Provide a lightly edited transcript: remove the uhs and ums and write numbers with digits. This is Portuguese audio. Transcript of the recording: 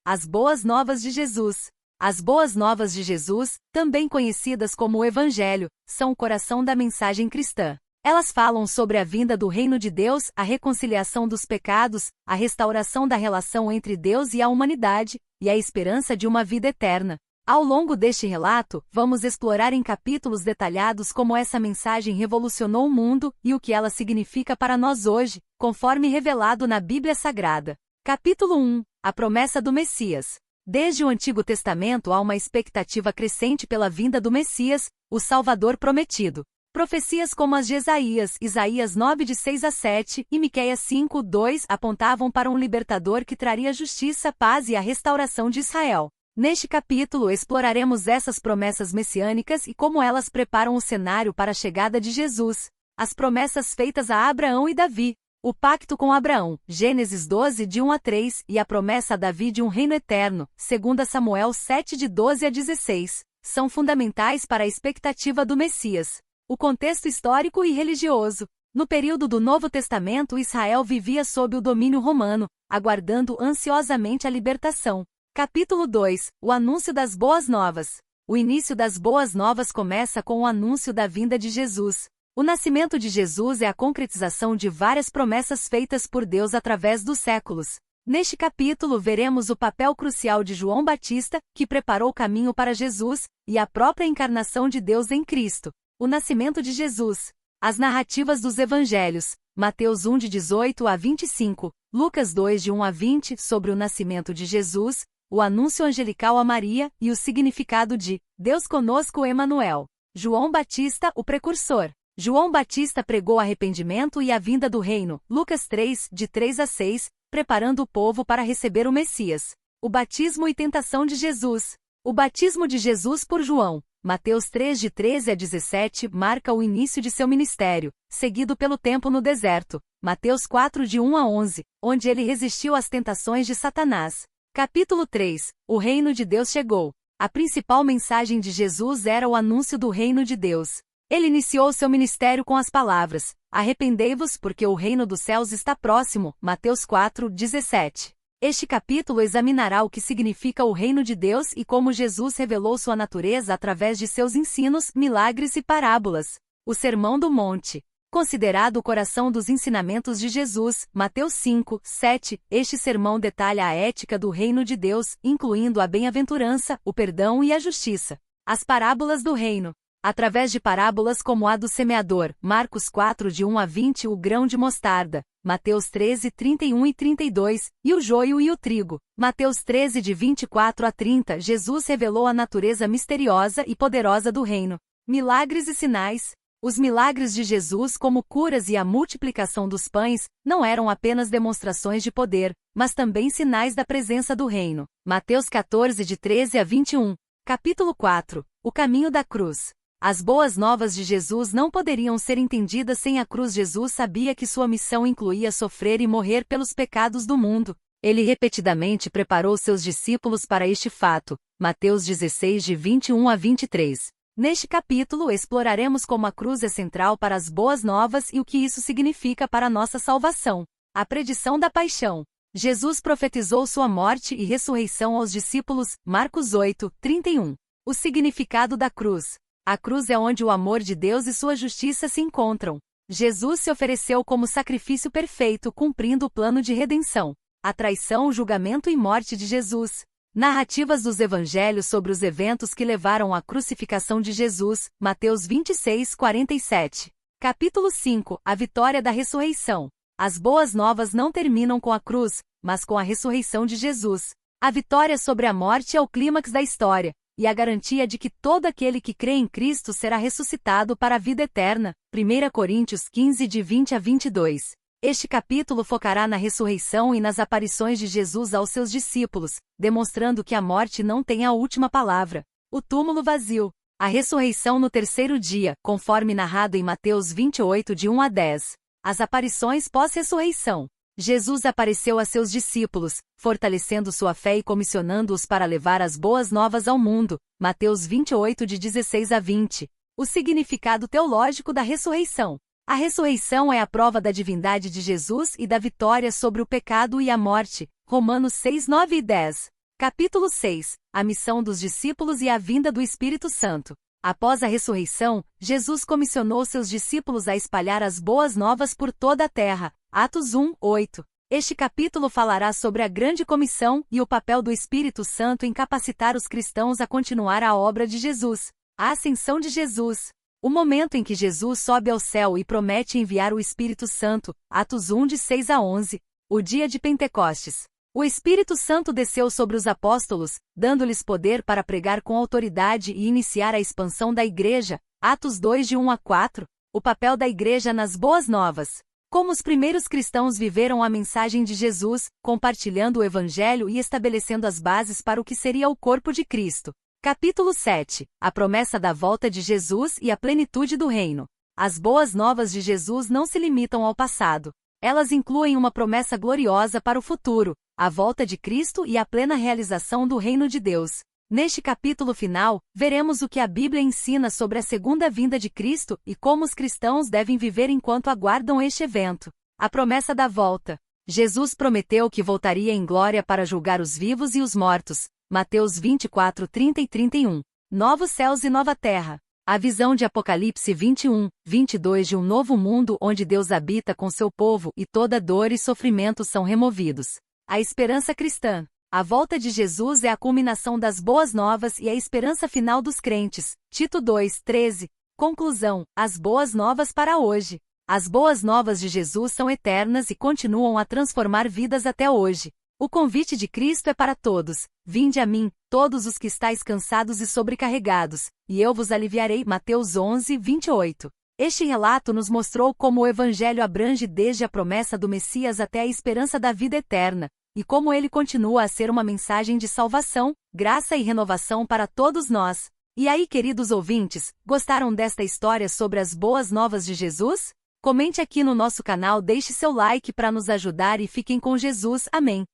As Boas Novas de Jesus. As Boas Novas de Jesus, também conhecidas como o Evangelho, são o coração da mensagem cristã. Elas falam sobre a vinda do reino de Deus, a reconciliação dos pecados, a restauração da relação entre Deus e a humanidade, e a esperança de uma vida eterna. Ao longo deste relato, vamos explorar em capítulos detalhados como essa mensagem revolucionou o mundo e o que ela significa para nós hoje, conforme revelado na Bíblia Sagrada. Capítulo 1. A promessa do Messias. Desde o Antigo Testamento há uma expectativa crescente pela vinda do Messias, o Salvador prometido. Profecias como as de Isaías 9 de 6 a 7 e Miqueias 5, 2 apontavam para um libertador que traria justiça, paz e a restauração de Israel. Neste capítulo exploraremos essas promessas messiânicas e como elas preparam o cenário para a chegada de Jesus. As promessas feitas a Abraão e Davi. O pacto com Abraão, Gênesis 12 de 1 a 3, e a promessa a Davi de um reino eterno, 2 Samuel 7 de 12 a 16, são fundamentais para a expectativa do Messias. O contexto histórico e religioso. No período do Novo Testamento, Israel vivia sob o domínio romano, aguardando ansiosamente a libertação. Capítulo 2. O anúncio das Boas Novas. O início das Boas Novas começa com o anúncio da vinda de Jesus. O nascimento de Jesus é a concretização de várias promessas feitas por Deus através dos séculos. Neste capítulo veremos o papel crucial de João Batista, que preparou o caminho para Jesus, e a própria encarnação de Deus em Cristo. O nascimento de Jesus. As narrativas dos Evangelhos. Mateus 1 de 18 a 25, Lucas 2 de 1 a 20 sobre o nascimento de Jesus, o anúncio angelical a Maria e o significado de Deus conosco Emanuel. João Batista, o precursor. João Batista pregou arrependimento e a vinda do reino. Lucas 3 de 3 a 6, preparando o povo para receber o Messias. O batismo e tentação de Jesus. O batismo de Jesus por João. Mateus 3 de 13 a 17 marca o início de seu ministério, seguido pelo tempo no deserto. Mateus 4 de 1 a 11, onde ele resistiu às tentações de Satanás. Capítulo 3. O reino de Deus chegou. A principal mensagem de Jesus era o anúncio do reino de Deus. Ele iniciou seu ministério com as palavras: arrependei-vos porque o reino dos céus está próximo. Mateus 4, 17. Este capítulo examinará o que significa o reino de Deus e como Jesus revelou sua natureza através de seus ensinos, milagres e parábolas. O Sermão do Monte. Considerado o coração dos ensinamentos de Jesus, Mateus 5, 7, este sermão detalha a ética do reino de Deus, incluindo a bem-aventurança, o perdão e a justiça. As parábolas do reino. Através de parábolas como a do semeador, Marcos 4 de 1 a 20, o grão de mostarda, Mateus 13, 31 e 32, e o joio e o trigo, Mateus 13 de 24 a 30, Jesus revelou a natureza misteriosa e poderosa do reino. Milagres e sinais. Os milagres de Jesus, como curas e a multiplicação dos pães, não eram apenas demonstrações de poder, mas também sinais da presença do reino. Mateus 14 de 13 a 21. Capítulo 4. O caminho da cruz. As boas novas de Jesus não poderiam ser entendidas sem a cruz. Jesus sabia que sua missão incluía sofrer e morrer pelos pecados do mundo. Ele repetidamente preparou seus discípulos para este fato. Mateus 16 de 21 a 23. Neste capítulo exploraremos como a cruz é central para as boas novas e o que isso significa para nossa salvação. A predição da paixão. Jesus profetizou sua morte e ressurreição aos discípulos. Marcos 8, 31. O significado da cruz. A cruz é onde o amor de Deus e sua justiça se encontram. Jesus se ofereceu como sacrifício perfeito, cumprindo o plano de redenção. A traição, o julgamento e morte de Jesus. Narrativas dos Evangelhos sobre os eventos que levaram à crucificação de Jesus. Mateus 26, 47. Capítulo 5. A vitória da ressurreição. As boas novas não terminam com a cruz, mas com a ressurreição de Jesus. A vitória sobre a morte é o clímax da história, e a garantia de que todo aquele que crê em Cristo será ressuscitado para a vida eterna. 1 Coríntios 15 de 20 a 22. Este capítulo focará na ressurreição e nas aparições de Jesus aos seus discípulos, demonstrando que a morte não tem a última palavra. O túmulo vazio. A ressurreição no terceiro dia, conforme narrado em Mateus 28 de 1 a 10. As aparições pós-ressurreição. Jesus apareceu a seus discípulos, fortalecendo sua fé e comissionando-os para levar as boas novas ao mundo. Mateus 28 de 16 a 20. O significado teológico da ressurreição. A ressurreição é a prova da divindade de Jesus e da vitória sobre o pecado e a morte. Romanos 6, 9 e 10. Capítulo 6. A missão dos discípulos e a vinda do Espírito Santo. Após a ressurreição, Jesus comissionou seus discípulos a espalhar as boas novas por toda a terra. Atos 1, 8. Este capítulo falará sobre a grande comissão e o papel do Espírito Santo em capacitar os cristãos a continuar a obra de Jesus. A ascensão de Jesus. O momento em que Jesus sobe ao céu e promete enviar o Espírito Santo. Atos 1, de 6 a 11. O dia de Pentecostes. O Espírito Santo desceu sobre os apóstolos, dando-lhes poder para pregar com autoridade e iniciar a expansão da Igreja. Atos 2, de 1 a 4. O papel da Igreja nas Boas Novas. Como os primeiros cristãos viveram a mensagem de Jesus, compartilhando o Evangelho e estabelecendo as bases para o que seria o corpo de Cristo. Capítulo 7. A promessa da volta de Jesus e a plenitude do reino. As Boas Novas de Jesus não se limitam ao passado. Elas incluem uma promessa gloriosa para o futuro, a volta de Cristo e a plena realização do reino de Deus. Neste capítulo final, veremos o que a Bíblia ensina sobre a segunda vinda de Cristo e como os cristãos devem viver enquanto aguardam este evento. A promessa da volta. Jesus prometeu que voltaria em glória para julgar os vivos e os mortos. Mateus 24, 30 e 31. Novos céus e nova terra. A visão de Apocalipse 21, 22 de um novo mundo onde Deus habita com seu povo e toda dor e sofrimento são removidos. A esperança cristã. A volta de Jesus é a culminação das boas novas e a esperança final dos crentes. Tito 2, 13. Conclusão. As boas novas para hoje. As boas novas de Jesus são eternas e continuam a transformar vidas até hoje. O convite de Cristo é para todos. Vinde a mim, todos os que estáis cansados e sobrecarregados, e eu vos aliviarei. Mateus 11, 28. Este relato nos mostrou como o Evangelho abrange desde a promessa do Messias até a esperança da vida eterna, e como ele continua a ser uma mensagem de salvação, graça e renovação para todos nós. E aí, queridos ouvintes, gostaram desta história sobre as boas novas de Jesus? Comente aqui no nosso canal, deixe seu like para nos ajudar e fiquem com Jesus. Amém.